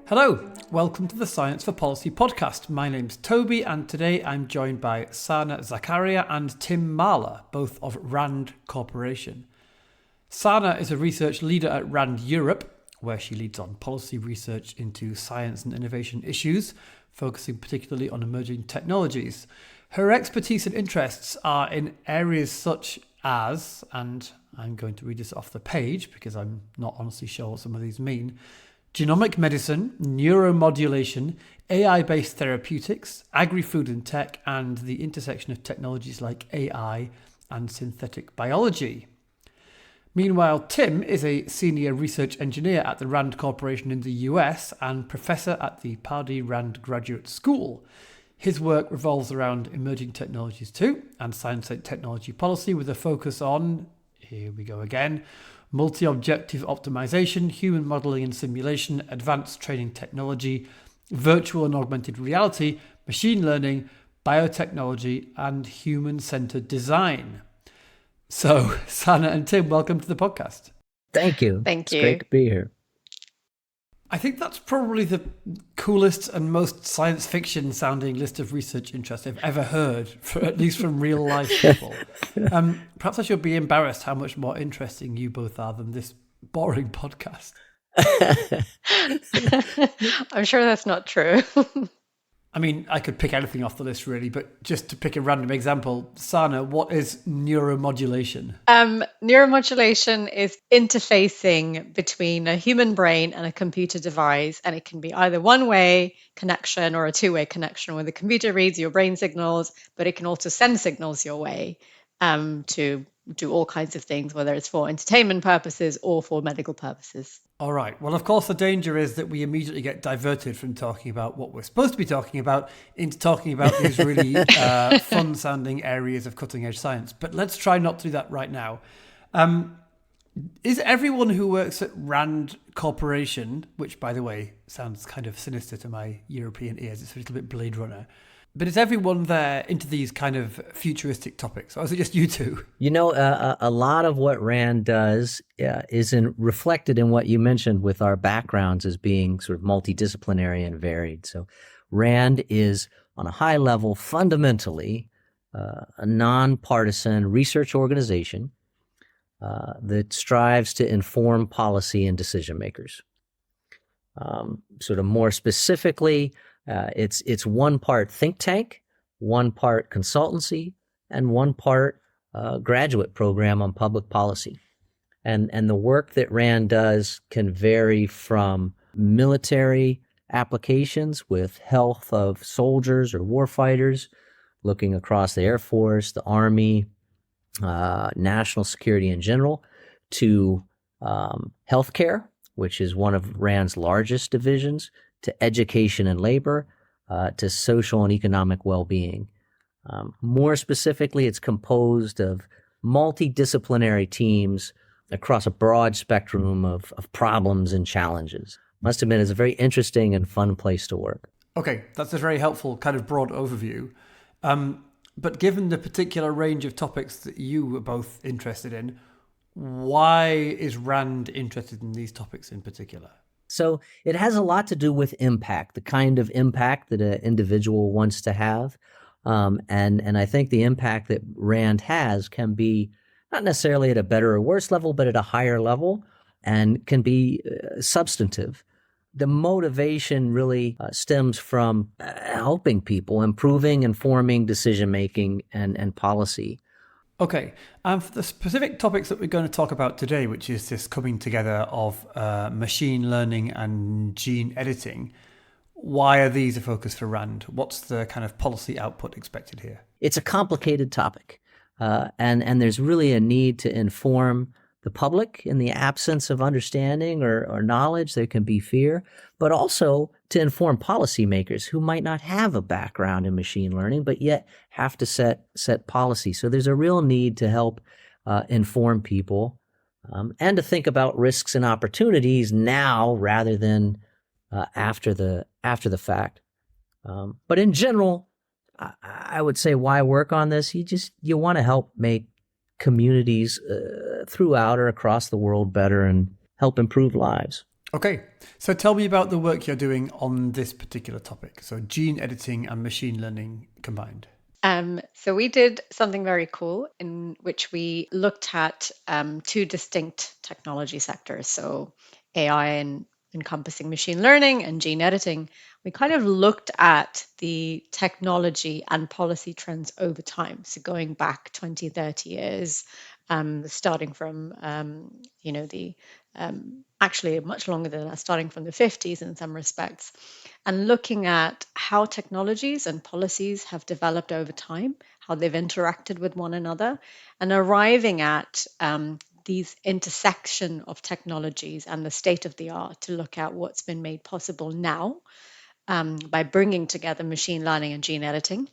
Hello, welcome to the Science for Policy podcast. My name's Toby, and today I'm joined by Sana Zakaria and Tim Marler, both of RAND Corporation. Sana is a research leader at RAND Europe, where she leads on policy research into science and innovation issues, focusing particularly on emerging technologies. Her expertise and interests are in areas such as, and I'm going to read this off the page because I'm not honestly sure what some of these mean, genomic medicine, neuromodulation, AI-based therapeutics, agri-food and tech, and the intersection of technologies like AI and synthetic biology. Meanwhile, Tim is a senior research engineer at the RAND Corporation in the US and professor at the Pardee Rand Graduate School. His work revolves around emerging technologies too, and science and technology policy with a focus on, here we go again, multi-objective optimization, human modeling and simulation, advanced training technology, virtual and augmented reality, machine learning, biotechnology, and human-centered design. So, Sana and Tim, welcome to the podcast. Thank you. Thank you. It's great to be here. I think that's probably the coolest and most science fiction sounding list of research interests I've ever heard, at least from real life people. Perhaps I should be embarrassed how much more interesting you both are than this boring podcast. I'm sure that's not true. I mean, I could pick anything off the list really, but just to pick a random example, Sana, what is neuromodulation? Neuromodulation is interfacing between a human brain and a computer device, and it can be either one-way connection or a two-way connection where the computer reads your brain signals, but it can also send signals your way to do all kinds of things, whether it's for entertainment purposes or for medical purposes. All right. Well, of course, the danger is that we immediately get diverted from talking about what we're supposed to be talking about into talking about these really fun-sounding areas of cutting-edge science. But let's try not to do that right now. Is everyone who works at RAND Corporation, which, by the way, sounds kind of sinister to my European ears, it's a little bit Blade Runner, but is everyone there into these kind of futuristic topics, or is it just you two? You know, a lot of what RAND does is reflected in what you mentioned with our backgrounds as being sort of multidisciplinary and varied. So RAND is, on a high level, fundamentally a nonpartisan research organization that strives to inform policy and decision makers. Sort of more specifically, it's one part think tank, one part consultancy, and one part graduate program on public policy. And the work that RAND does can vary from military applications with health of soldiers or warfighters, looking across the Air Force, the Army, national security in general, to healthcare, which is one of RAND's largest divisions, to education and labor, to social and economic well-being. More specifically, it's composed of multidisciplinary teams across a broad spectrum of problems and challenges. Must admit, it's a very interesting and fun place to work. Okay, that's a very helpful kind of broad overview. But given the particular range of topics that you were both interested in, why is RAND interested in these topics in particular? So it has a lot to do with impact, the kind of impact that an individual wants to have. And I think the impact that RAND has can be not necessarily at a better or worse level, but at a higher level, and can be substantive. The motivation really stems from helping people, improving, informing decision-making and policy. Okay, and for the specific topics that we're going to talk about today, which is this coming together of machine learning and gene editing, why are these a focus for RAND? What's the kind of policy output expected here? It's a complicated topic, and there's really a need to inform the public. In the absence of understanding or knowledge, there can be fear, but also to inform policymakers who might not have a background in machine learning, but yet have to set policy. So there's a real need to help inform people and to think about risks and opportunities now rather than after the fact. But in general, I would say why work on this? You want to help make communities throughout or across the world better and help improve lives. Okay, so tell me about the work you're doing on this particular topic. So gene editing and machine learning combined. So we did something very cool in which we looked at two distinct technology sectors. So AI and encompassing machine learning and gene editing. We kind of looked at the technology and policy trends over time. So going back 20, 30 years, starting from, the actually much longer than that, starting from the 50s in some respects, and looking at how technologies and policies have developed over time, how they've interacted with one another, and arriving at these intersection of technologies and the state of the art to look at what's been made possible now by bringing together machine learning and gene editing.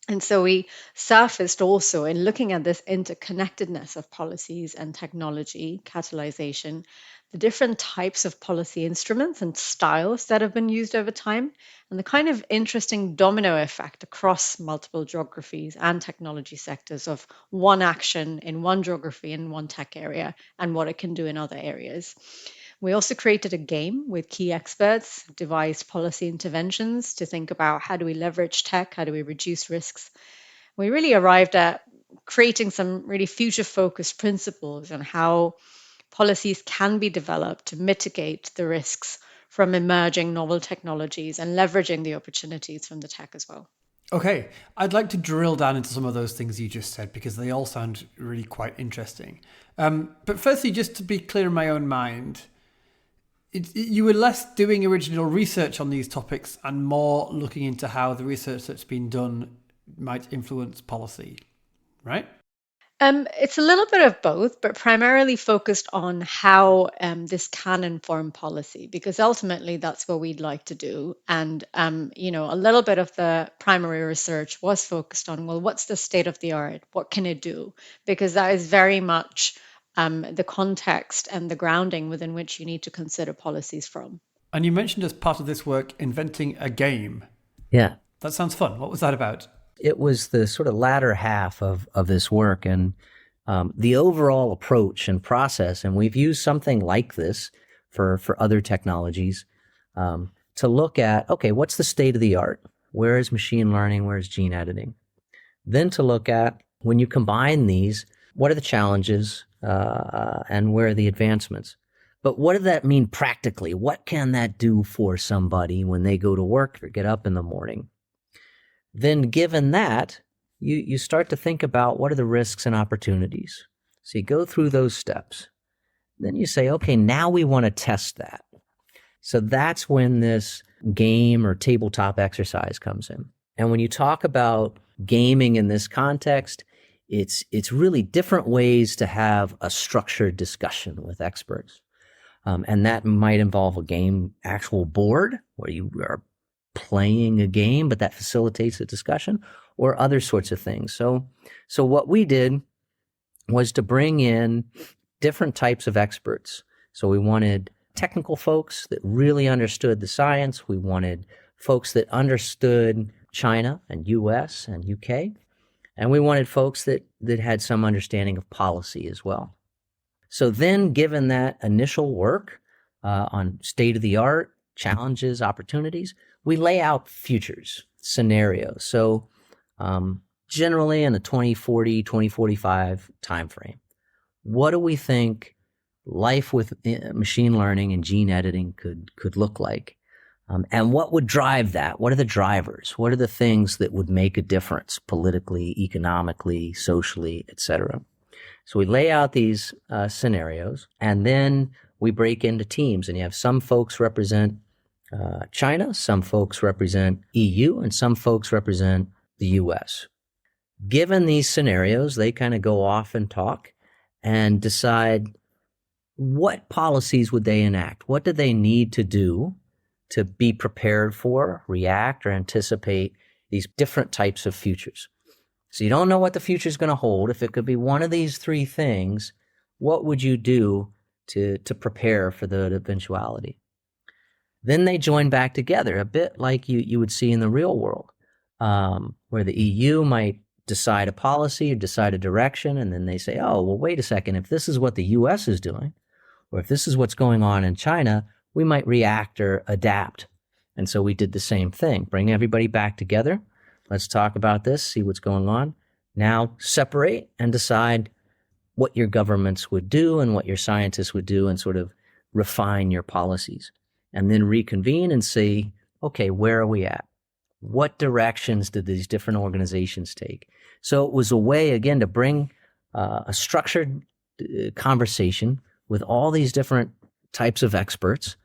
And so we surfaced also in looking at this interconnectedness of policies and technology catalyzation, the different types of policy instruments and styles that have been used over time, and the kind of interesting domino effect across multiple geographies and technology sectors of one action in one geography in one tech area and what it can do in other areas. We also created a game with key experts, devised policy interventions to think about how do we leverage tech, how do we reduce risks. We really arrived at creating some really future focused principles on how policies can be developed to mitigate the risks from emerging novel technologies and leveraging the opportunities from the tech as well. Okay, I'd like to drill down into some of those things you just said because they all sound really quite interesting. But firstly, just to be clear in my own mind, you were less doing original research on these topics and more looking into how the research that's been done might influence policy, right? It's a little bit of both, but primarily focused on how this can inform policy, because ultimately that's what we'd like to do. And, a little bit of the primary research was focused on, well, what's the state of the art? What can it do? Because that is very much the context and the grounding within which you need to consider policies from. And you mentioned as part of this work inventing a game. Yeah. That sounds fun. What was that about? It was the sort of latter half of this work, and the overall approach and process. And we've used something like this for other technologies to look at, okay, what's the state of the art? Where is machine learning? Where is gene editing? Then to look at, when you combine these, what are the challenges and where are the advancements? But what does that mean practically? What can that do for somebody when they go to work or get up in the morning? Then given that, you start to think about what are the risks and opportunities. So you go through those steps. Then you say, okay, now we want to test that. So that's when this game or tabletop exercise comes in. And when you talk about gaming in this context, it's really different ways to have a structured discussion with experts. And that might involve a game actual board where you are playing a game, but that facilitates a discussion, or other sorts of things. So what we did was to bring in different types of experts. So we wanted technical folks that really understood the science. We wanted folks that understood China and US and UK. And we wanted folks that had some understanding of policy as well. So then, given that initial work on state of the art, challenges, opportunities, we lay out futures, scenarios. So generally in a 2040, 2045 timeframe, what do we think life with machine learning and gene editing could look like? And what would drive that? What are the drivers? What are the things that would make a difference politically, economically, socially, et cetera? So we lay out these scenarios, and then we break into teams, and you have some folks represent China, some folks represent EU, and some folks represent the US. Given these scenarios, they kind of go off and talk and decide what policies would they enact? What do they need to do to be prepared for, react, or anticipate these different types of futures? So you don't know what the future is going to hold. If it could be one of these three things, what would you do to prepare for the eventuality? Then they join back together, a bit like you would see in the real world, where the EU might decide a policy or decide a direction, and then they say, oh, well, wait a second, if this is what the US is doing, or if this is what's going on in China, we might react or adapt. And so we did the same thing. Bring everybody back together. Let's talk about this, see what's going on. Now separate and decide what your governments would do and what your scientists would do and sort of refine your policies. And then reconvene and see, okay, where are we at? What directions did these different organizations take? So it was a way, again, to bring a structured conversation with all these different types of experts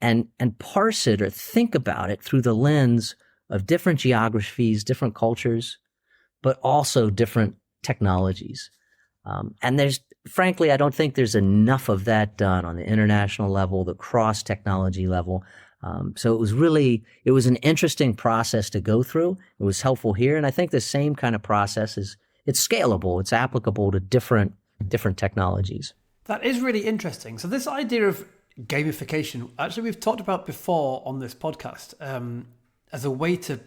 and parse it or think about it through the lens of different geographies, different cultures, but also different technologies. And frankly, I don't think there's enough of that done on the international level, the cross-technology level. So it was an interesting process to go through. It was helpful here. And I think the same kind of process it's scalable. It's applicable to different technologies. That is really interesting. So this idea of gamification, actually we've talked about before on this podcast, as a way to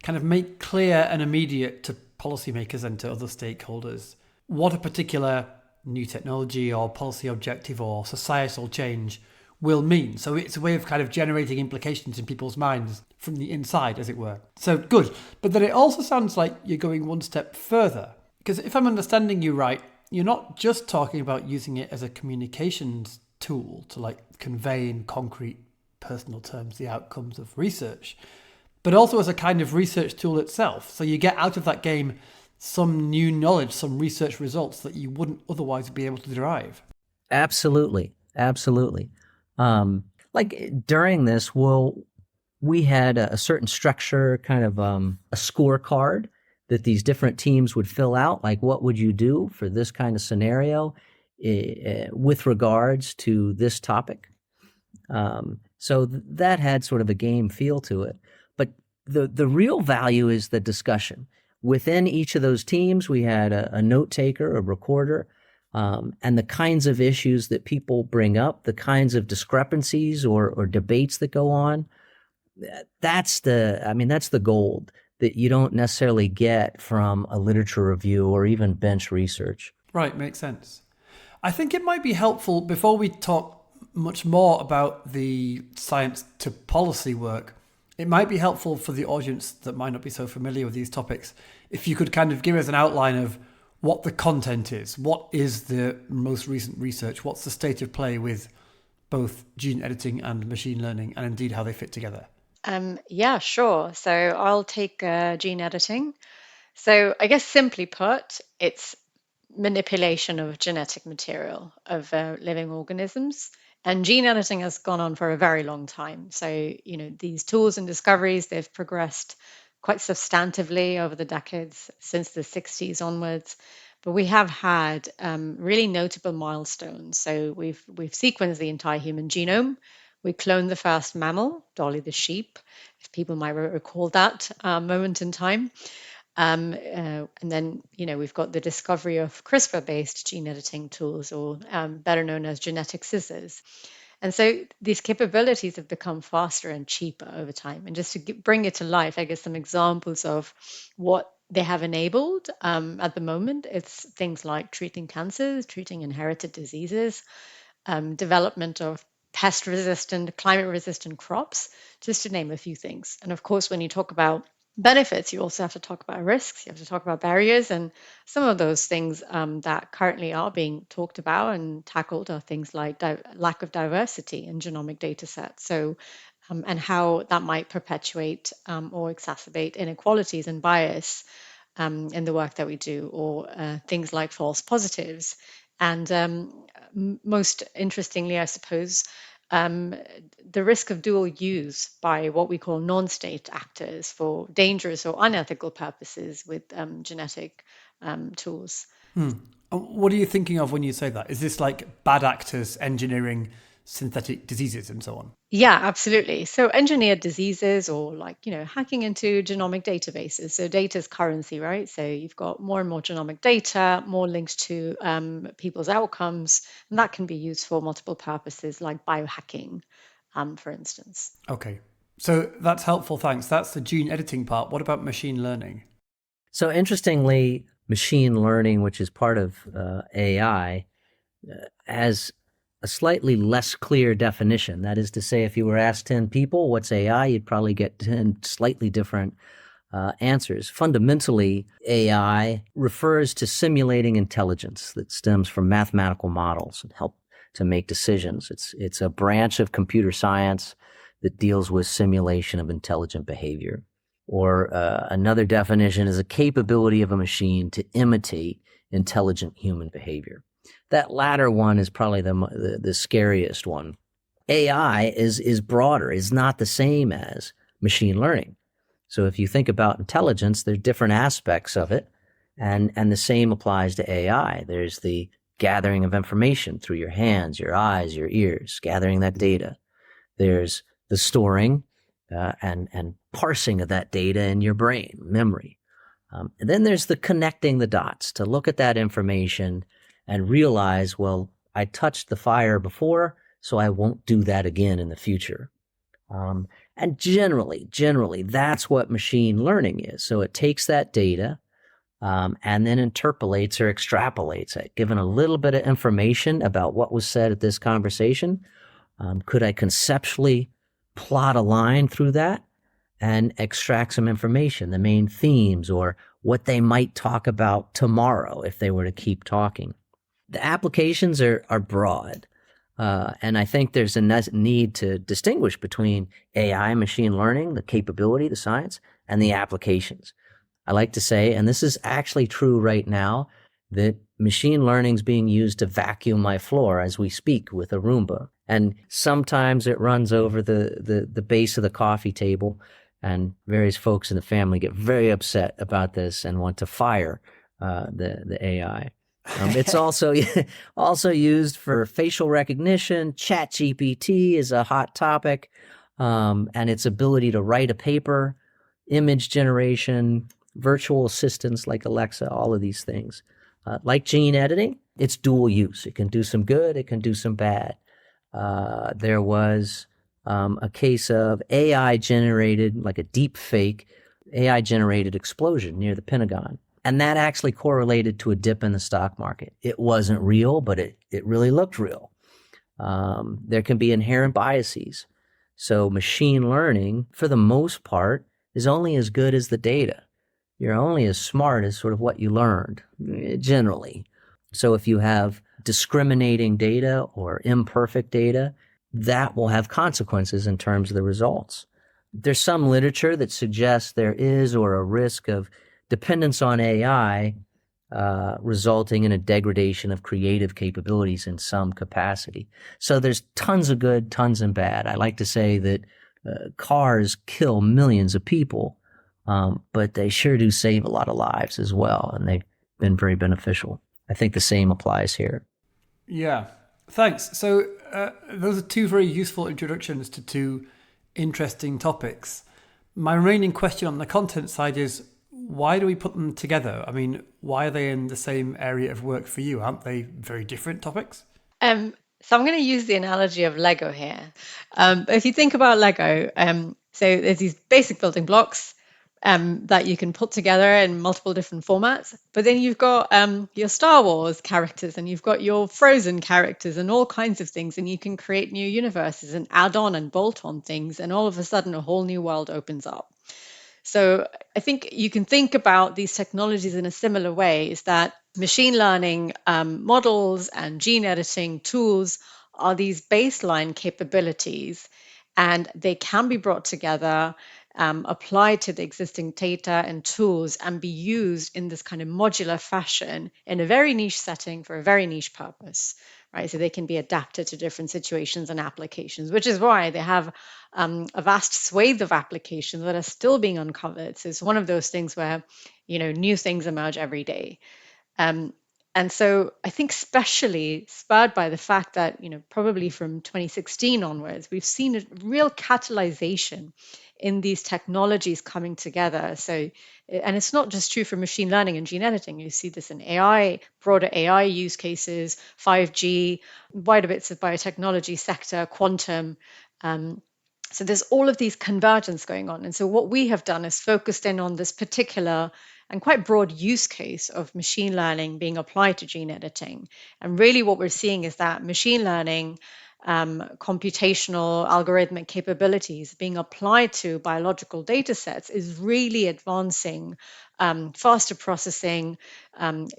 kind of make clear and immediate to policymakers and to other stakeholders what a particular new technology or policy objective or societal change will mean. So it's a way of kind of generating implications in people's minds from the inside, as it were. So good. But then it also sounds like you're going one step further. Because if I'm understanding you right, you're not just talking about using it as a communications tool to like convey in concrete personal terms the outcomes of research, but also as a kind of research tool itself. So you get out of that game some new knowledge, some research results that you wouldn't otherwise be able to derive. Absolutely. Like during this, we had a certain structure, kind of a scorecard that these different teams would fill out. Like, what would you do for this kind of scenario with regards to this topic? So that had sort of a game feel to it. But the real value is the discussion. Within each of those teams, we had a note taker, a recorder, and the kinds of issues that people bring up, the kinds of discrepancies or debates that go on. That's the gold that you don't necessarily get from a literature review or even bench research. Right, makes sense. I think it might be helpful, before we talk much more about the science to policy work, it might be helpful for the audience that might not be so familiar with these topics, if you could kind of give us an outline of what the content is. What is the most recent research? What's the state of play with both gene editing and machine learning, and indeed how they fit together? Yeah, sure. So I'll take gene editing. So I guess simply put, it's manipulation of genetic material of living organisms. And gene editing has gone on for a very long time. So, these tools and discoveries, they've progressed quite substantively over the decades since the 60s onwards. But we have had really notable milestones. So we've sequenced the entire human genome. We cloned the first mammal, Dolly the sheep, if people might recall that moment in time. And then, we've got the discovery of CRISPR-based gene editing tools, or better known as genetic scissors. And so these capabilities have become faster and cheaper over time. And just to bring it to life, I guess some examples of what they have enabled at the moment, it's things like treating cancers, treating inherited diseases, development of pest-resistant, climate-resistant crops, just to name a few things. And of course, when you talk about benefits, you also have to talk about risks, you have to talk about barriers, and some of those things that currently are being talked about and tackled are things like lack of diversity in genomic data sets. So, and how that might perpetuate or exacerbate inequalities and bias in the work that we do, or things like false positives. And most interestingly, I suppose, the risk of dual use by what we call non-state actors for dangerous or unethical purposes with genetic tools. What are you thinking of when you say that? Is this like bad actors engineering synthetic diseases and so on? Yeah, absolutely. So engineered diseases, or hacking into genomic databases. So data is currency, right? So you've got more and more genomic data, more linked to people's outcomes, and that can be used for multiple purposes like biohacking, for instance. Okay. So that's helpful, thanks. That's the gene editing part. What about machine learning? So interestingly, machine learning, which is part of AI, has a slightly less clear definition. That is to say, if you were asked 10 people, what's AI, you'd probably get 10 slightly different answers. Fundamentally, AI refers to simulating intelligence that stems from mathematical models and help to make decisions. It's a branch of computer science that deals with simulation of intelligent behavior. Or another definition is a capability of a machine to imitate intelligent human behavior. That latter one is probably the scariest one. AI is broader, is not the same as machine learning. So if you think about intelligence, there's different aspects of it, and the same applies to AI. There's the gathering of information through your hands, your eyes, your ears, gathering that data. There's the storing and parsing of that data in your brain, memory. And then there's the connecting the dots to look at that information and realize, well, I touched the fire before, so I won't do that again in the future. And generally, that's what machine learning is. So it takes that data and then interpolates or extrapolates it, given a little bit of information about what was said at this conversation. Could I conceptually plot a line through that and extract some information, the main themes or what they might talk about tomorrow if they were to keep talking? The applications are broad. And I think there's a need to distinguish between AI, machine learning, the capability, the science, and the applications. I like to say, and this is actually true right now, that machine learning is being used to vacuum my floor as we speak with a Roomba. And sometimes it runs over the base of the coffee table, and various folks in the family get very upset about this and want to fire the AI. It's also used for facial recognition. ChatGPT is a hot topic, and its ability to write a paper, image generation, virtual assistants like Alexa, all of these things. Like gene editing, it's dual use. It can do some good, it can do some bad. There was a case of AI-generated, like a deep fake, AI-generated explosion near the Pentagon. And that actually correlated to a dip in the stock market. It wasn't real, but it really looked real. There can be inherent biases. So machine learning, for the most part, is only as good as the data. You're only as smart as sort of what you learned, generally. So if you have discriminating data or imperfect data, that will have consequences in terms of the results. There's some literature that suggests there is or a risk of dependence on AI resulting in a degradation of creative capabilities in some capacity. So there's tons of good, tons of bad. I like to say that cars kill millions of people, but they sure do save a lot of lives as well, and they've been very beneficial. I think the same applies here. Yeah, thanks. So those are two very useful introductions to two interesting topics. My remaining question on the content side is, why do we put them together? I mean, why are they in the same area of work for you? Aren't they very different topics? So I'm going to use the analogy of Lego here. If you think about Lego, so there's these basic building blocks that you can put together in multiple different formats. But then you've got your Star Wars characters, and you've got your Frozen characters, and all kinds of things. And you can create new universes and add on and bolt on things. And all of a sudden, a whole new world opens up. So I think you can think about these technologies in a similar way, is that machine learning models and gene editing tools are these baseline capabilities, and they can be brought together, applied to the existing data and tools, and be used in this kind of modular fashion in a very niche setting for a very niche purpose. Right, so they can be adapted to different situations and applications, which is why they have a vast swathe of applications that are still being uncovered. So it's one of those things where, new things emerge every day. And so I think especially spurred by the fact that, probably from 2016 onwards, we've seen a real catalyzation in these technologies coming together. So, and it's not just true for machine learning and gene editing. You see this in AI, broader AI use cases, 5G, wider bits of biotechnology sector, quantum. So there's all of these convergence going on. And so what we have done is focused in on this particular and quite broad use case of machine learning being applied to gene editing. And really what we're seeing is that machine learning, computational algorithmic capabilities being applied to biological data sets is really advancing, faster processing,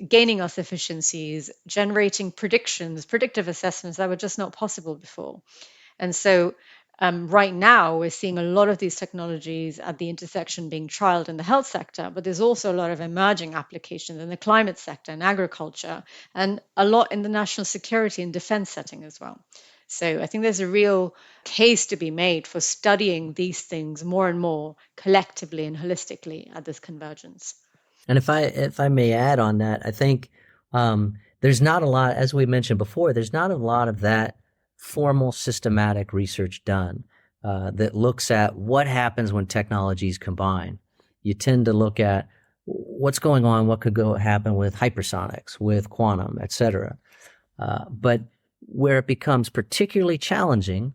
gaining us efficiencies, generating predictions, predictive assessments that were just not possible before. And so right now, we're seeing a lot of these technologies at the intersection being trialed in the health sector, but there's also a lot of emerging applications in the climate sector and agriculture, and a lot in the national security and defense setting as well. So I think there's a real case to be made for studying these things more and more collectively and holistically at this convergence. And if I may add on that, I think there's not a lot, as we mentioned before, there's not a lot of that formal systematic research done that looks at what happens when technologies combine. You tend to look at what's going on, what could happen with hypersonics, with quantum, et cetera. But where it becomes particularly challenging,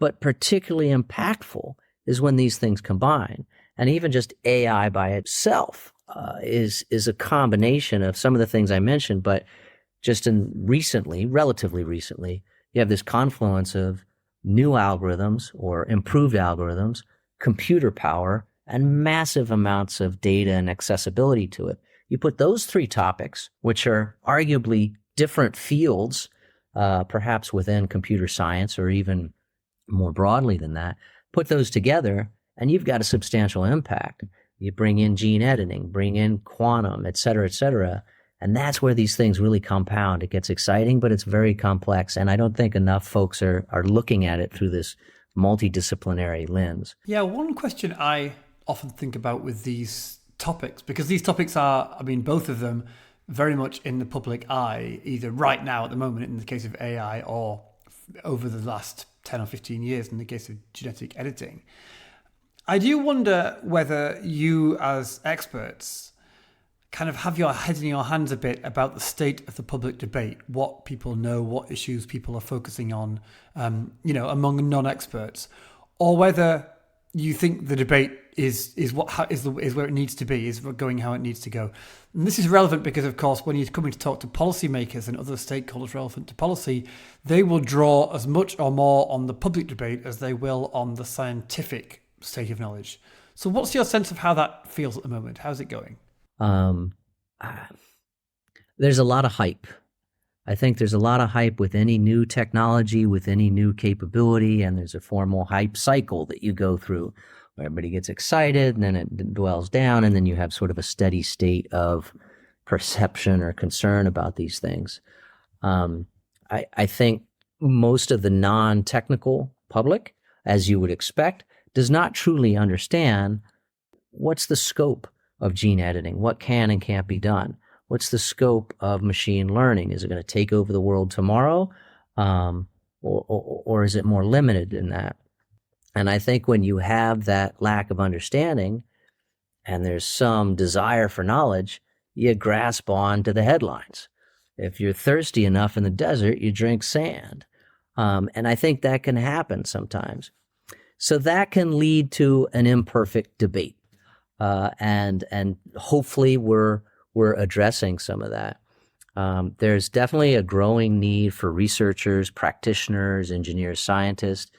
but particularly impactful, is when these things combine. And even just AI by itself is a combination of some of the things I mentioned, but just relatively recently, you have this confluence of new algorithms or improved algorithms, computer power, and massive amounts of data and accessibility to it. You put those three topics, which are arguably different fields, perhaps within computer science or even more broadly than that, put those together, and you've got a substantial impact. You bring in gene editing, bring in quantum, et cetera, and that's where these things really compound. It gets exciting, but it's very complex, and I don't think enough folks are looking at it through this multidisciplinary lens. Yeah, one question I often think about with these topics, because these topics are, both of them, very much in the public eye, either right now at the moment in the case of AI or over the last 10 or 15 years in the case of genetic editing. I do wonder whether you as experts kind of have your head in your hands a bit about the state of the public debate, what people know, what issues people are focusing on, among non-experts, or whether you think the debate is where it needs to be, is going how it needs to go. And this is relevant because, of course, when you're coming to talk to policymakers and other stakeholders relevant to policy, they will draw as much or more on the public debate as they will on the scientific state of knowledge. So what's your sense of how that feels at the moment? How's it going? There's a lot of hype. I think there's a lot of hype with any new technology, with any new capability, and there's a formal hype cycle that you go through where everybody gets excited and then it dwells down, and then you have sort of a steady state of perception or concern about these things. I think most of the non-technical public, as you would expect, does not truly understand what's the scope of gene editing, what can and can't be done. What's the scope of machine learning? Is it going to take over the world tomorrow? Or is it more limited than that? And I think when you have that lack of understanding and there's some desire for knowledge, you grasp on to the headlines. If you're thirsty enough in the desert, you drink sand. And I think that can happen sometimes. So that can lead to an imperfect debate. And hopefully we're addressing some of that. There's definitely a growing need for researchers, practitioners, engineers, scientists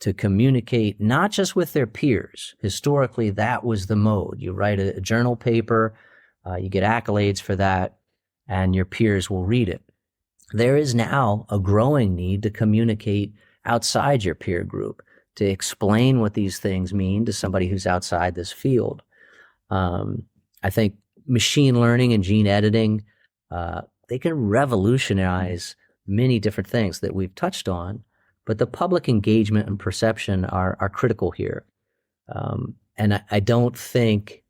to communicate not just with their peers. Historically, that was the mode. You write a journal paper, you get accolades for that, and your peers will read it. There is now a growing need to communicate outside your peer group, to explain what these things mean to somebody who's outside this field. I think machine learning and gene editing, they can revolutionize many different things that we've touched on, but the public engagement and perception are critical here. And I don't think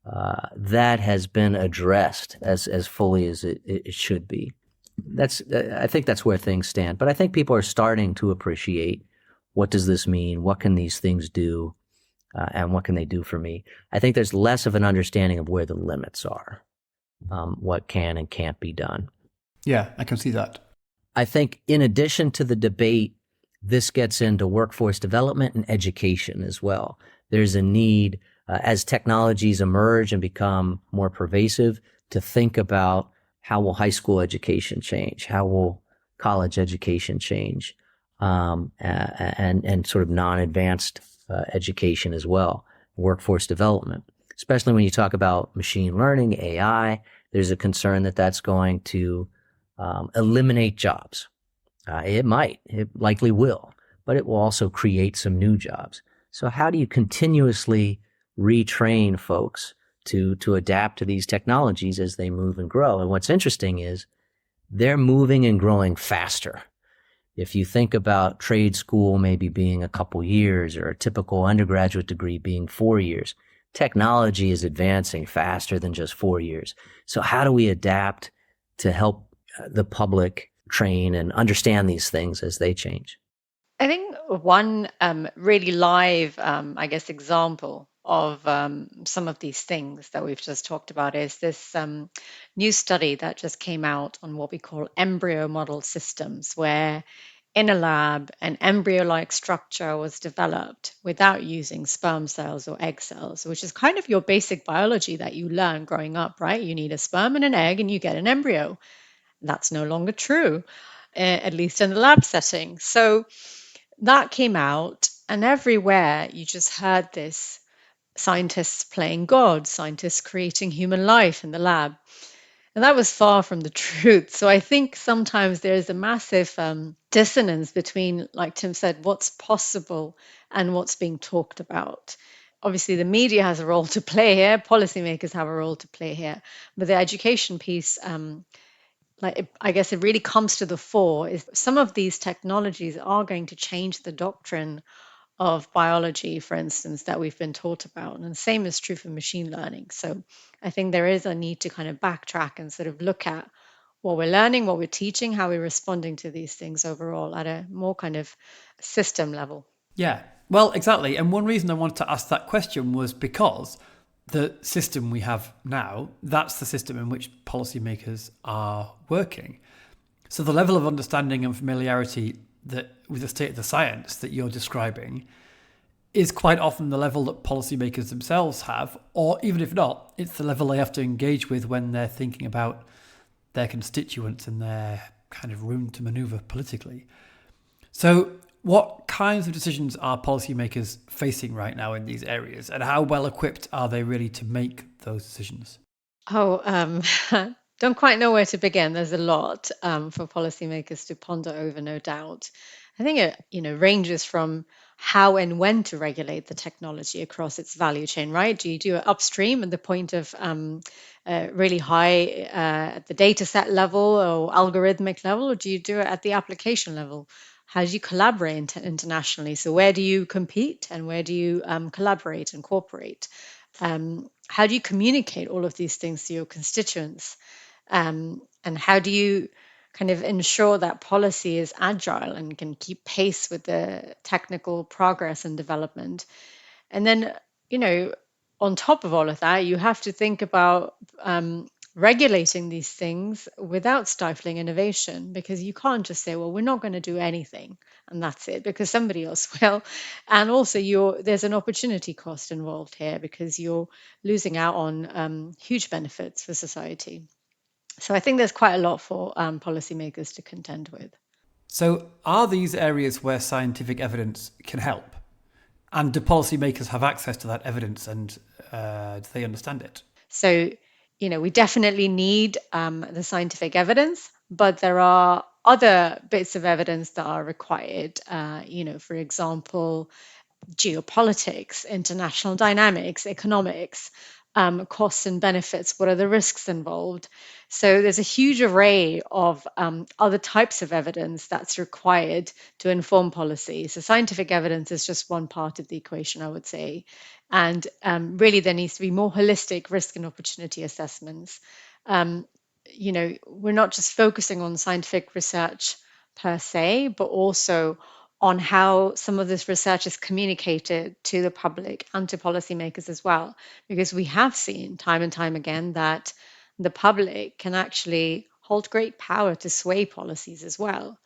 that has been addressed as fully as it should be. I think that's where things stand. But I think people are starting to appreciate, what does this mean? What can these things do? And what can they do for me? I think there's less of an understanding of where the limits are, what can and can't be done. Yeah, I can see that. I think in addition to the debate, this gets into workforce development and education as well. There's a need as technologies emerge and become more pervasive, to think about how will high school education change, how will college education change, and sort of non-advanced education as well, workforce development. Especially when you talk about machine learning, AI, there's a concern that that's going to eliminate jobs. It likely will, but it will also create some new jobs. So how do you continuously retrain folks to adapt to these technologies as they move and grow? And what's interesting is they're moving and growing faster. If you think about trade school maybe being a couple years or a typical undergraduate degree being 4 years, technology is advancing faster than just 4 years. So how do we adapt to help the public train and understand these things as they change? I think one really live, I guess, example of some of these things that we've just talked about is this new study that just came out on what we call embryo model systems, where in a lab, an embryo-like structure was developed without using sperm cells or egg cells, which is kind of your basic biology that you learn growing up, right? You need a sperm and an egg and you get an embryo. That's no longer true, at least in the lab setting. So that came out, and everywhere you just heard this: scientists playing God, scientists creating human life in the lab. And that was far from the truth. So I think sometimes there's a massive dissonance between, like Tim said, what's possible and what's being talked about. Obviously, the media has a role to play here, policymakers have a role to play here, but the education piece, I guess it really comes to the fore, is some of these technologies are going to change the doctrine of biology, for instance, that we've been taught about. And the same is true for machine learning. So I think there is a need to kind of backtrack and sort of look at what we're learning, what we're teaching, how we're responding to these things overall at a more kind of system level. Yeah, well, exactly. And one reason I wanted to ask that question was because the system we have now, that's the system in which policymakers are working. So the level of understanding and familiarity that with the state of the science that you're describing is quite often the level that policymakers themselves have, or even if not, it's the level they have to engage with when they're thinking about their constituents and their kind of room to manoeuvre politically. So what kinds of decisions are policymakers facing right now in these areas, and how well equipped are they really to make those decisions? Oh, don't quite know where to begin. There's a lot for policymakers to ponder over, no doubt. I think it, ranges from how and when to regulate the technology across its value chain, right? Do you do it upstream at the point of really high at the data set level or algorithmic level, or do you do it at the application level? How do you collaborate internationally? So where do you compete and where do you collaborate and cooperate? How do you communicate all of these things to your constituents? And how do you kind of ensure that policy is agile and can keep pace with the technical progress and development? And then, you know, on top of all of that, you have to think about regulating these things without stifling innovation, because you can't just say, well, we're not going to do anything and that's it, because somebody else will. And also, there's an opportunity cost involved here because you're losing out on huge benefits for society. So I think there's quite a lot for policymakers to contend with. So are these areas where scientific evidence can help? And do policymakers have access to that evidence, and do they understand it? So, we definitely need the scientific evidence, but there are other bits of evidence that are required. For example, geopolitics, international dynamics, economics, costs and benefits, what are the risks involved? So there's a huge array of other types of evidence that's required to inform policy. So scientific evidence is just one part of the equation, I would say. And really, there needs to be more holistic risk and opportunity assessments. Um, we're not just focusing on scientific research per se, but also on how some of this research is communicated to the public and to policymakers as well. Because we have seen time and time again that the public can actually hold great power to sway policies as well.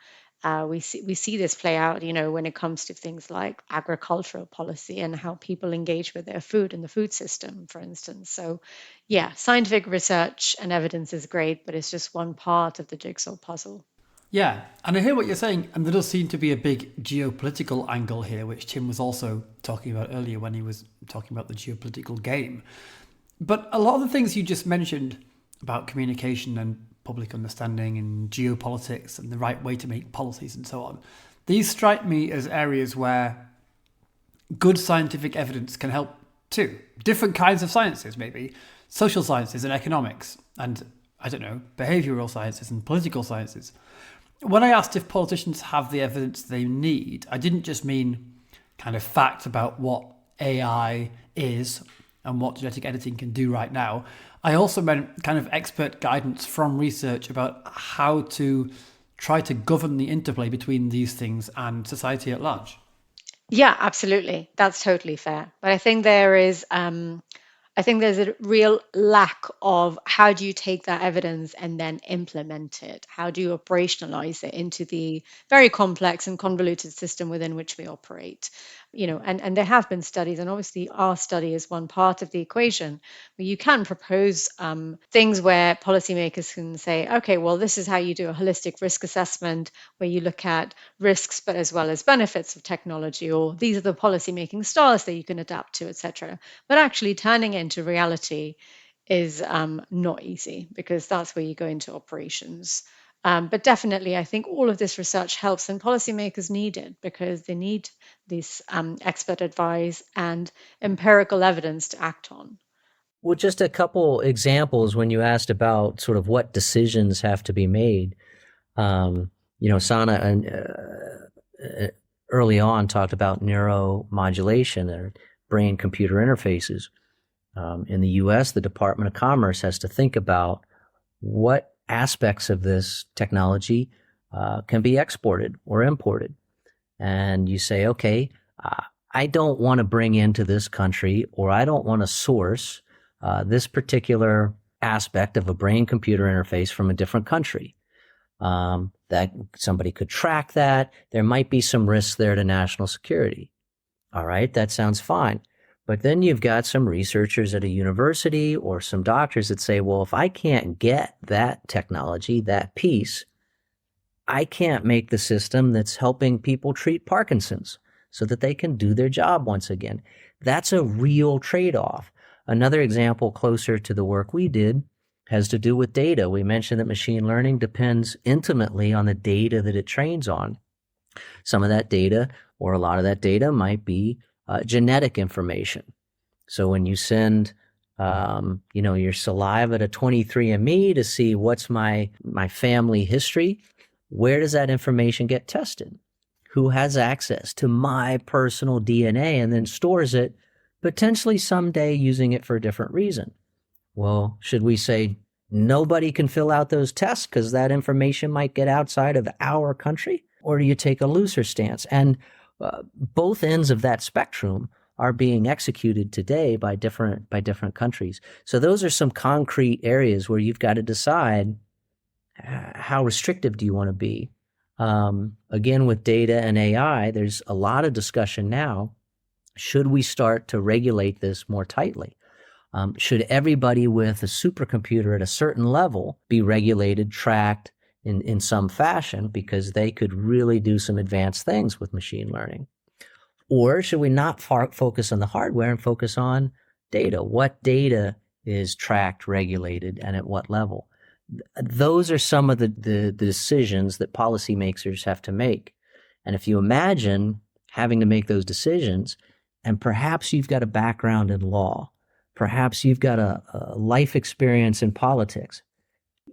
We see this play out, when it comes to things like agricultural policy and how people engage with their food and the food system, for instance. So, yeah, scientific research and evidence is great, but it's just one part of the jigsaw puzzle. Yeah, and I hear what you're saying, and there does seem to be a big geopolitical angle here, which Tim was also talking about earlier when he was talking about the geopolitical game. But a lot of the things you just mentioned about communication and public understanding and geopolitics and the right way to make policies and so on, these strike me as areas where good scientific evidence can help too. Different kinds of sciences, maybe social sciences and economics, and I don't know, behavioral sciences and political sciences. When I asked if politicians have the evidence they need, I didn't just mean kind of facts about what AI is and what genetic editing can do right now. I also meant kind of expert guidance from research about how to try to govern the interplay between these things and society at large. Yeah, absolutely. That's totally fair. But I think there's a real lack of how do you take that evidence and then implement it? How do you operationalize it into the very complex and convoluted system within which we operate? And there have been studies, and obviously our study is one part of the equation where you can propose things where policymakers can say, okay, well, this is how you do a holistic risk assessment where you look at risks but as well as benefits of technology, or these are the policy making styles that you can adapt to, etc. But actually turning it into reality is not easy, because that's where you go into operations. But definitely, I think all of this research helps, and policymakers need it because they need this expert advice and empirical evidence to act on. Well, just a couple examples when you asked about sort of what decisions have to be made. Sana early on talked about neuromodulation or brain-computer interfaces. In the U.S., the Department of Commerce has to think about what aspects of this technology can be exported or imported. And you say, okay, I don't want to bring into this country, or I don't want to source this particular aspect of a brain-computer interface from a different country. That somebody could track that. There might be some risks there to national security. All right, that sounds fine. But then you've got some researchers at a university or some doctors that say, well, if I can't get that technology, that piece, I can't make the system that's helping people treat Parkinson's so that they can do their job once again. That's a real trade-off. Another example closer to the work we did has to do with data. We mentioned that machine learning depends intimately on the data that it trains on. Some of that data, or a lot of that data, might be genetic information. So when you send your saliva to 23andMe to see what's my family history, where does that information get tested? Who has access to my personal DNA and then stores it, potentially someday using it for a different reason? Well, should we say nobody can fill out those tests because that information might get outside of our country? Or do you take a looser stance? And both ends of that spectrum are being executed today by different countries. So those are some concrete areas where you've got to decide how restrictive do you want to be. Again, with data and AI, there's a lot of discussion now. Should we start to regulate this more tightly? Should everybody with a supercomputer at a certain level be regulated, tracked in some fashion, because they could really do some advanced things with machine learning? Or should we not focus on the hardware and focus on data? What data is tracked, regulated, and at what level? Those are some of the decisions that policymakers have to make. And if you imagine having to make those decisions, and perhaps you've got a background in law, perhaps you've got a life experience in politics,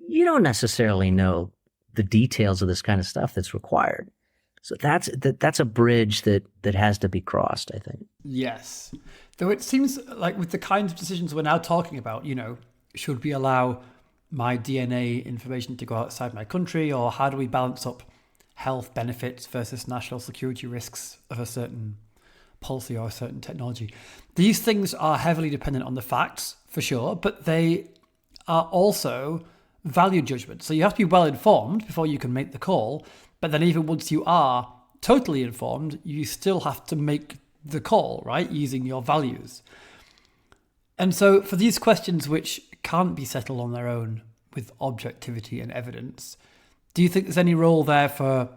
you don't necessarily know the details of this kind of stuff that's required. So that's a bridge that has to be crossed, I think. Yes. Though it seems like with the kinds of decisions we're now talking about, should we allow my DNA information to go outside my country, or how do we balance up health benefits versus national security risks of a certain policy or a certain technology? These things are heavily dependent on the facts, for sure, but they are also value judgment. So you have to be well informed before you can make the call. But then even once you are totally informed, you still have to make the call, right? Using your values. And so for these questions which can't be settled on their own with objectivity and evidence, do you think there's any role there for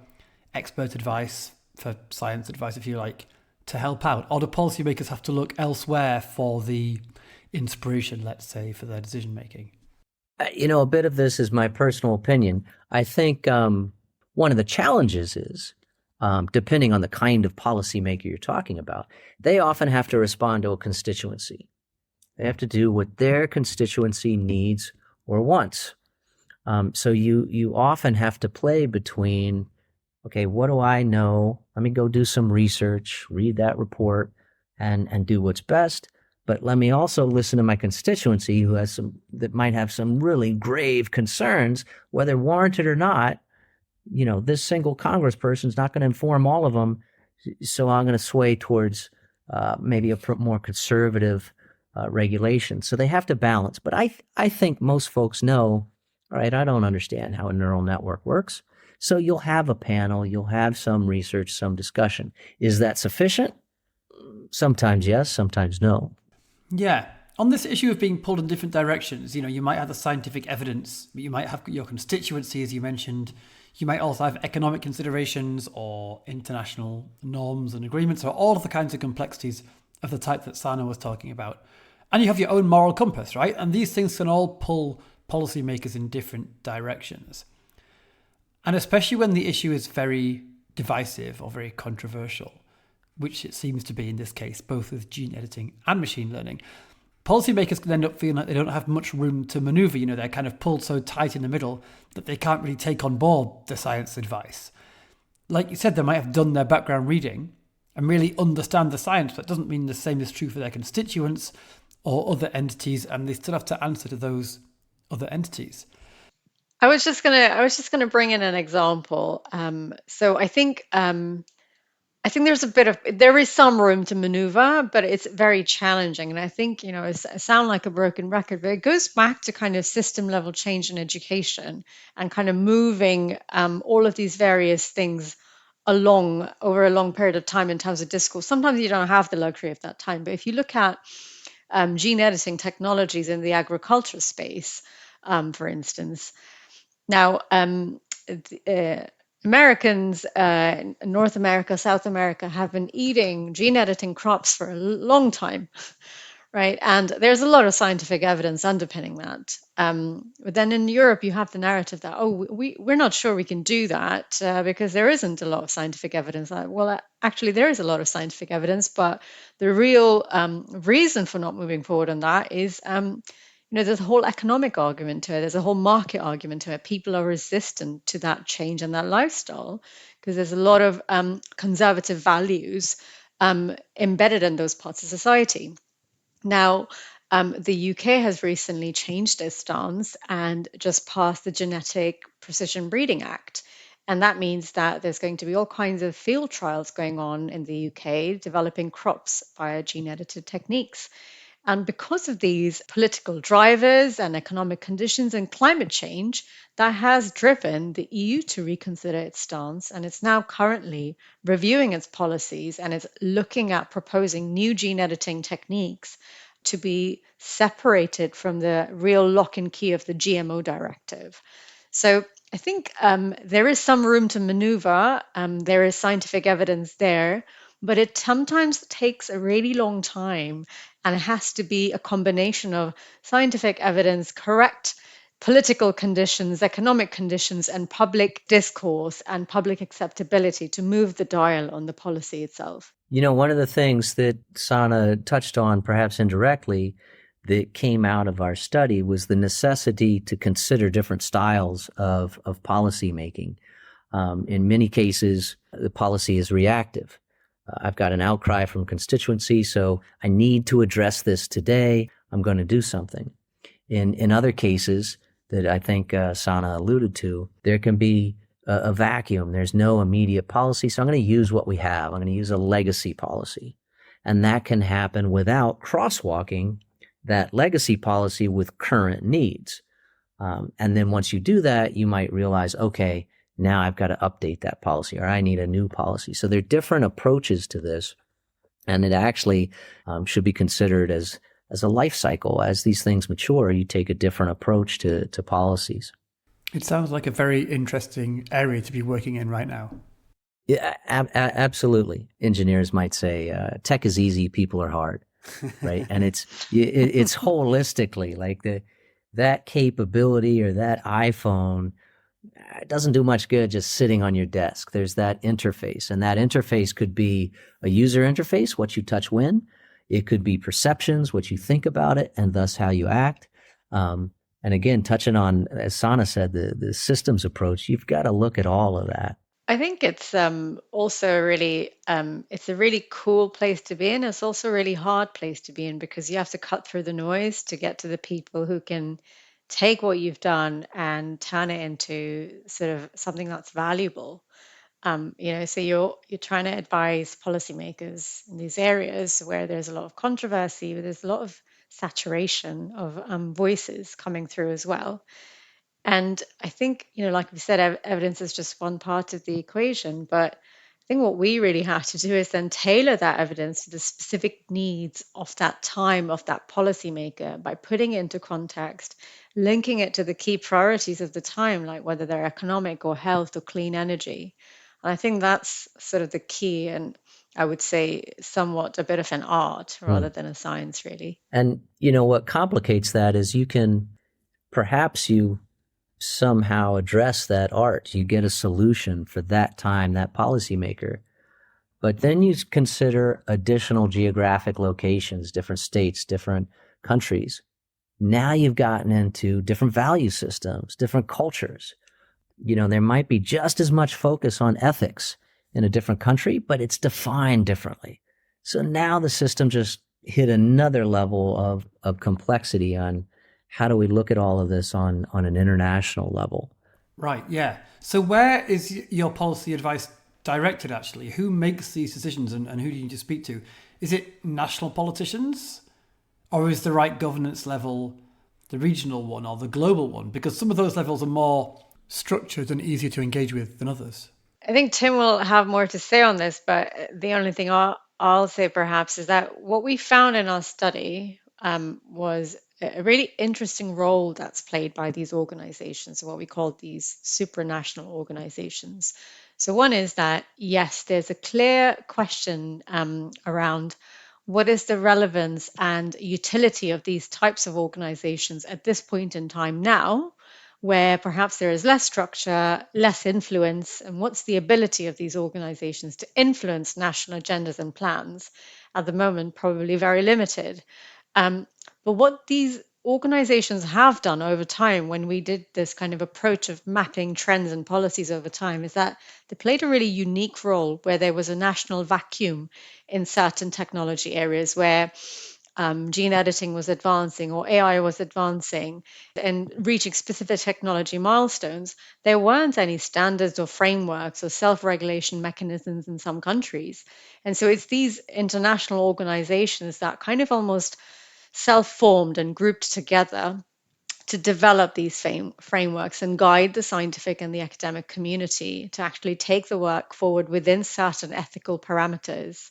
expert advice, for science advice, if you like, to help out? Or do policymakers have to look elsewhere for the inspiration, let's say, for their decision making? A bit of this is my personal opinion. I think one of the challenges is, depending on the kind of policymaker you're talking about, they often have to respond to a constituency. They have to do what their constituency needs or wants. So you often have to play between, okay, what do I know? Let me go do some research, read that report, and do what's best. But let me also listen to my constituency that might have some really grave concerns, whether warranted or not. This single congressperson is not going to inform all of them. So I'm going to sway towards maybe a more conservative regulation. So they have to balance. But I think most folks know, all right, I don't understand how a neural network works. So you'll have a panel, you'll have some research, some discussion. Is that sufficient? Sometimes yes, sometimes no. Yeah. On this issue of being pulled in different directions, you might have the scientific evidence, but you might have your constituency, as you mentioned. You might also have economic considerations or international norms and agreements, or all of the kinds of complexities of the type that Sana was talking about. And you have your own moral compass, right? And these things can all pull policymakers in different directions. And especially when the issue is very divisive or very controversial, which it seems to be in this case, both with gene editing and machine learning, policymakers can end up feeling like they don't have much room to maneuver. They're kind of pulled so tight in the middle that they can't really take on board the science advice. Like you said, they might have done their background reading and really understand the science, but that doesn't mean the same is true for their constituents or other entities, and they still have to answer to those other entities. I was just gonna bring in an example. So I think there is some room to maneuver, but it's very challenging. And I think, I sound like a broken record, but it goes back to kind of system level change in education and kind of moving all of these various things along over a long period of time in terms of discourse. Sometimes you don't have the luxury of that time, but if you look at gene editing technologies in the agriculture space, for instance, now, Americans, North America, South America, have been eating gene editing crops for a long time, right? And there's a lot of scientific evidence underpinning that. But then in Europe, you have the narrative that, we're not sure we can do that because there isn't a lot of scientific evidence. Well, actually, there is a lot of scientific evidence, but the real reason for not moving forward on that is there's a whole economic argument to it. There's a whole market argument to it. People are resistant to that change and that lifestyle because there's a lot of conservative values embedded in those parts of society. Now, the UK has recently changed its stance and just passed the Genetic Precision Breeding Act. And that means that there's going to be all kinds of field trials going on in the UK developing crops via gene-edited techniques. And because of these political drivers and economic conditions and climate change, that has driven the EU to reconsider its stance. And it's now currently reviewing its policies and is looking at proposing new gene editing techniques to be separated from the real lock and key of the GMO directive. So I think there is some room to maneuver. There is scientific evidence there, but it sometimes takes a really long time, and it has to be a combination of scientific evidence, correct political conditions, economic conditions, and public discourse and public acceptability to move the dial on the policy itself. One of the things that Sana touched on, perhaps indirectly, that came out of our study was the necessity to consider different styles of policy making. In many cases, the policy is reactive. I've got an outcry from constituency, so I need to address this today. I'm going to do something. In other cases that I think Sana alluded to, there can be a vacuum. There's no immediate policy, so I'm going to use what we have. I'm going to use a legacy policy. And that can happen without crosswalking that legacy policy with current needs. And then once you do that, you might realize, okay, now I've got to update that policy, or I need a new policy. So there are different approaches to this, and it actually should be considered as a life cycle. As these things mature, you take a different approach to policies. It sounds like a very interesting area to be working in right now. Yeah, absolutely. Engineers might say, tech is easy, people are hard, right? And it's holistically like that capability or that iPhone, it doesn't do much good just sitting on your desk. There's that interface, and that interface could be a user interface, what you touch when. It could be perceptions, what you think about it, and thus how you act. And again, touching on, as Sana said, the systems approach, you've got to look at all of that. I think it's also really it's a really cool place to be in. It's also a really hard place to be in because you have to cut through the noise to get to the people who can take what you've done and turn it into sort of something that's valuable. So you're trying to advise policymakers in these areas where there's a lot of controversy, where there's a lot of saturation of voices coming through as well. And I think, like we said, evidence is just one part of the equation. But I think what we really have to do is then tailor that evidence to the specific needs of that time, of that policymaker, by putting it into context, linking it to the key priorities of the time, like whether they're economic or health or clean energy. And I think that's sort of the key. And I would say somewhat a bit of an art rather than a science, really. And, what complicates that is perhaps you somehow address that art. You get a solution for that time, that policymaker. But then you consider additional geographic locations, different states, different countries. Now you've gotten into different value systems, different cultures. There might be just as much focus on ethics in a different country, but it's defined differently. So now the system just hit another level of complexity on how do we look at all of this on an international level? Right, yeah. So where is your policy advice directed, actually? Who makes these decisions and who do you need to speak to? Is it national politicians? Or is the right governance level the regional one or the global one? Because some of those levels are more structured and easier to engage with than others. I think Tim will have more to say on this, but the only thing I'll say perhaps is that what we found in our study was a really interesting role that's played by these organizations, what we call these supranational organizations. So one is that, yes, there's a clear question around what is the relevance and utility of these types of organizations at this point in time now, where perhaps there is less structure, less influence, and what's the ability of these organizations to influence national agendas and plans? At the moment, probably very limited. But what these organizations have done over time, when we did this kind of approach of mapping trends and policies over time, is that they played a really unique role where there was a national vacuum in certain technology areas where gene editing was advancing or AI was advancing and reaching specific technology milestones. There weren't any standards or frameworks or self-regulation mechanisms in some countries. And so it's these international organizations that kind of almost self-formed and grouped together to develop these frameworks and guide the scientific and the academic community to actually take the work forward within certain ethical parameters.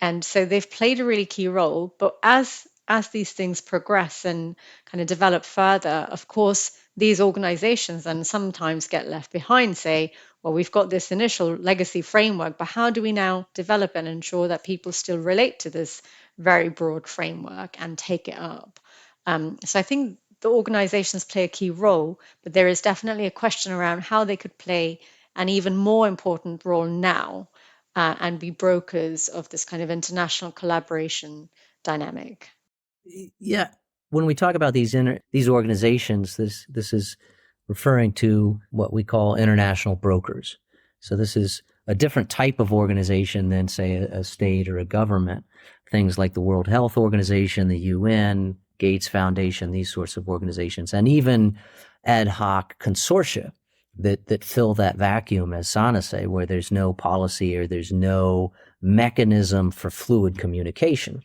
And so they've played a really key role. But as these things progress and kind of develop further, of course, these organizations then sometimes get left behind, say, well, we've got this initial legacy framework, but how do we now develop and ensure that people still relate to this very broad framework and take it up? So I think the organizations play a key role, but there is definitely a question around how they could play an even more important role now and be brokers of this kind of international collaboration dynamic. Yeah, when we talk about these organizations, this is referring to what we call international brokers. So this is a different type of organization than, say, a state or a government. Things like the World Health Organization, the UN, Gates Foundation, these sorts of organizations, and even ad hoc consortia that fill that vacuum, as Sana say, where there's no policy or there's no mechanism for fluid communication.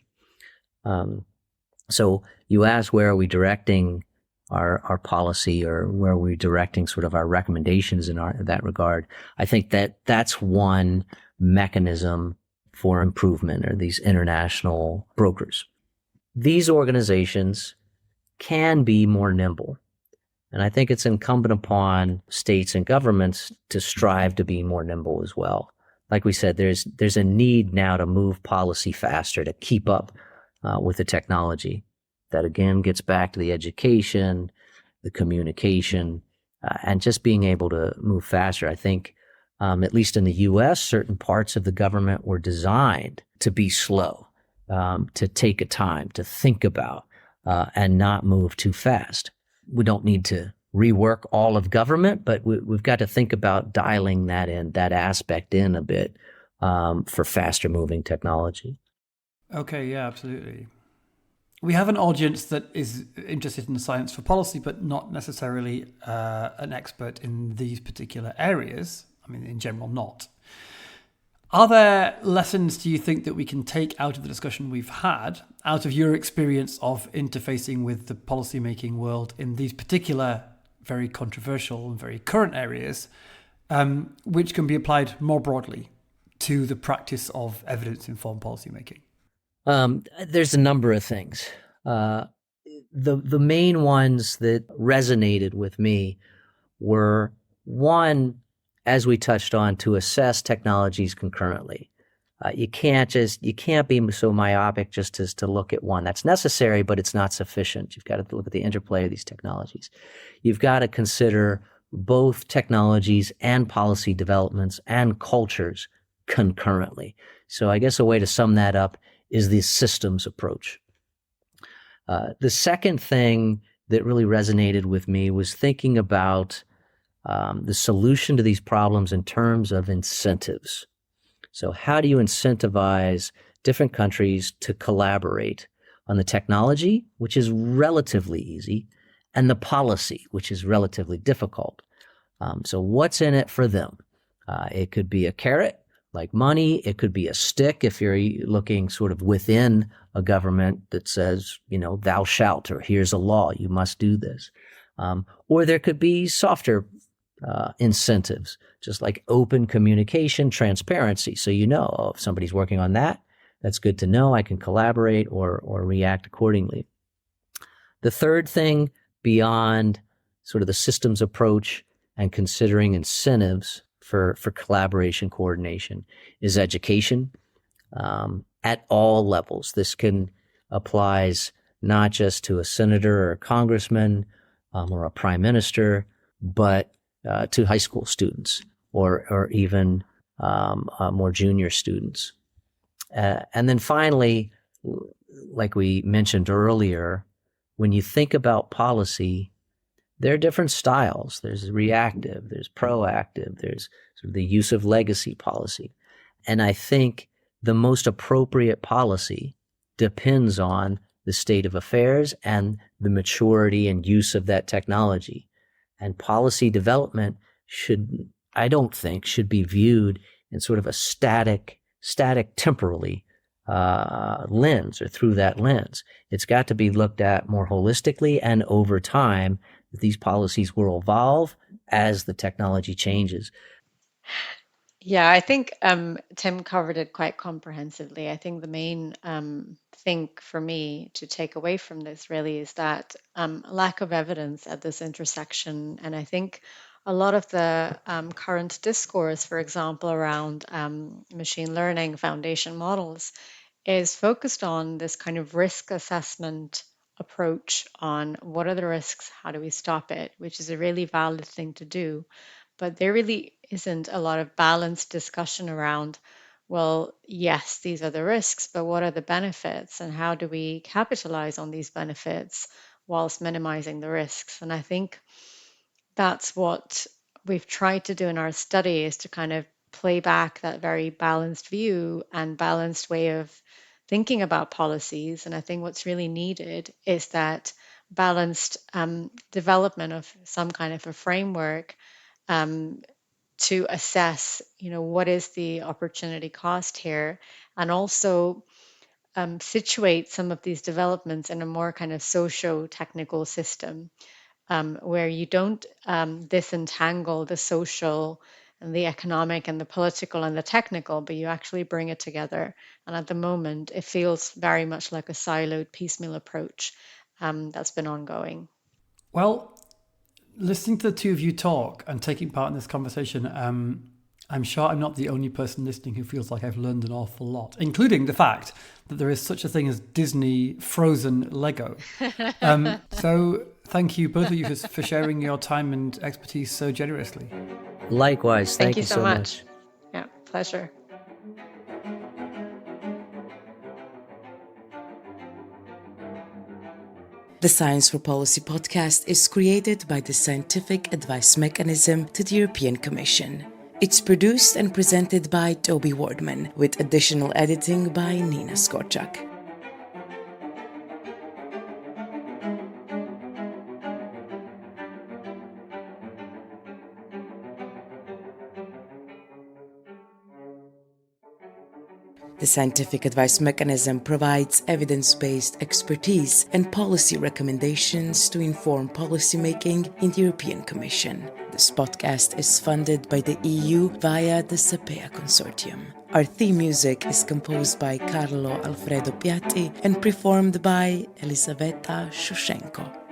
So you ask, where are we directing our policy or where we're directing sort of our recommendations in that regard. I think that's one mechanism for improvement, or these international brokers. These organizations can be more nimble. And I think it's incumbent upon states and governments to strive to be more nimble as well. Like we said, there's a need now to move policy faster, to keep up with the technology. That again gets back to the education, the communication, and just being able to move faster. I think, at least in the U.S., certain parts of the government were designed to be slow, to take a time to think about, and not move too fast. We don't need to rework all of government, but we've got to think about dialing that aspect in a bit, for faster moving technology. Okay, yeah, absolutely. We have an audience that is interested in science for policy, but not necessarily an expert in these particular areas. I mean, in general, not. Are there lessons, do you think, that we can take out of the discussion we've had, out of your experience of interfacing with the policymaking world in these particular very controversial and very current areas, which can be applied more broadly to the practice of evidence-informed policymaking? There's a number of things. The main ones that resonated with me were, one, as we touched on, to assess technologies concurrently. You can't be so myopic just as to look at one. That's necessary, but it's not sufficient. You've got to look at the interplay of these technologies. You've got to consider both technologies and policy developments and cultures concurrently. So I guess a way to sum that up is the systems approach. The second thing that really resonated with me was thinking about the solution to these problems in terms of incentives. So how do you incentivize different countries to collaborate on the technology, which is relatively easy, and the policy, which is relatively difficult? So what's in it for them? It could be a carrot, like money. It could be a stick if you're looking sort of within a government that says, thou shalt, or here's a law, you must do this. Or there could be softer incentives, just like open communication, transparency. So if somebody's working on that, that's good to know. I can collaborate or react accordingly. The third thing, beyond sort of the systems approach and considering incentives for collaboration coordination, is education at all levels. This applies not just to a senator or a congressman or a prime minister, but to high school students or even more junior students. And then finally, like we mentioned earlier, when you think about policy, there are different styles. There's reactive, there's proactive, there's sort of the use of legacy policy. And I think the most appropriate policy depends on the state of affairs and the maturity and use of that technology. And policy development I don't think, should be viewed in sort of a static temporally lens, or through that lens. It's got to be looked at more holistically, and over time, these policies will evolve as the technology changes. Yeah, I think Tim covered it quite comprehensively. I think the main thing for me to take away from this really is that lack of evidence at this intersection. And I think a lot of the current discourse, for example, around machine learning foundation models, is focused on this kind of risk assessment approach on what are the risks, how do we stop it, which is a really valid thing to do. But there really isn't a lot of balanced discussion around, well, yes, these are the risks, but what are the benefits and how do we capitalize on these benefits whilst minimizing the risks? And I think that's what we've tried to do in our study, is to kind of play back that very balanced view and balanced way of thinking about policies. And I think what's really needed is that balanced development of some kind of a framework to assess, what is the opportunity cost here, and also situate some of these developments in a more kind of socio-technical system. where you don't disentangle the social and the economic and the political and the technical, but you actually bring it together. And at the moment, it feels very much like a siloed, piecemeal approach that's been ongoing. Well, listening to the two of you talk and taking part in this conversation, I'm sure I'm not the only person listening who feels like I've learned an awful lot, including the fact that there is such a thing as Disney frozen Lego. So thank you, both of you, for sharing your time and expertise so generously. Likewise. Thank you so much. Yeah, pleasure. The Science for Policy podcast is created by the Scientific Advice Mechanism to the European Commission. It's produced and presented by Toby Wardman, with additional editing by Nina Skorchak. The Scientific Advice Mechanism provides evidence-based expertise and policy recommendations to inform policymaking in the European Commission. This podcast is funded by the EU via the SAPEA Consortium. Our theme music is composed by Carlo Alfredo Piatti and performed by Elisaveta Shushenko.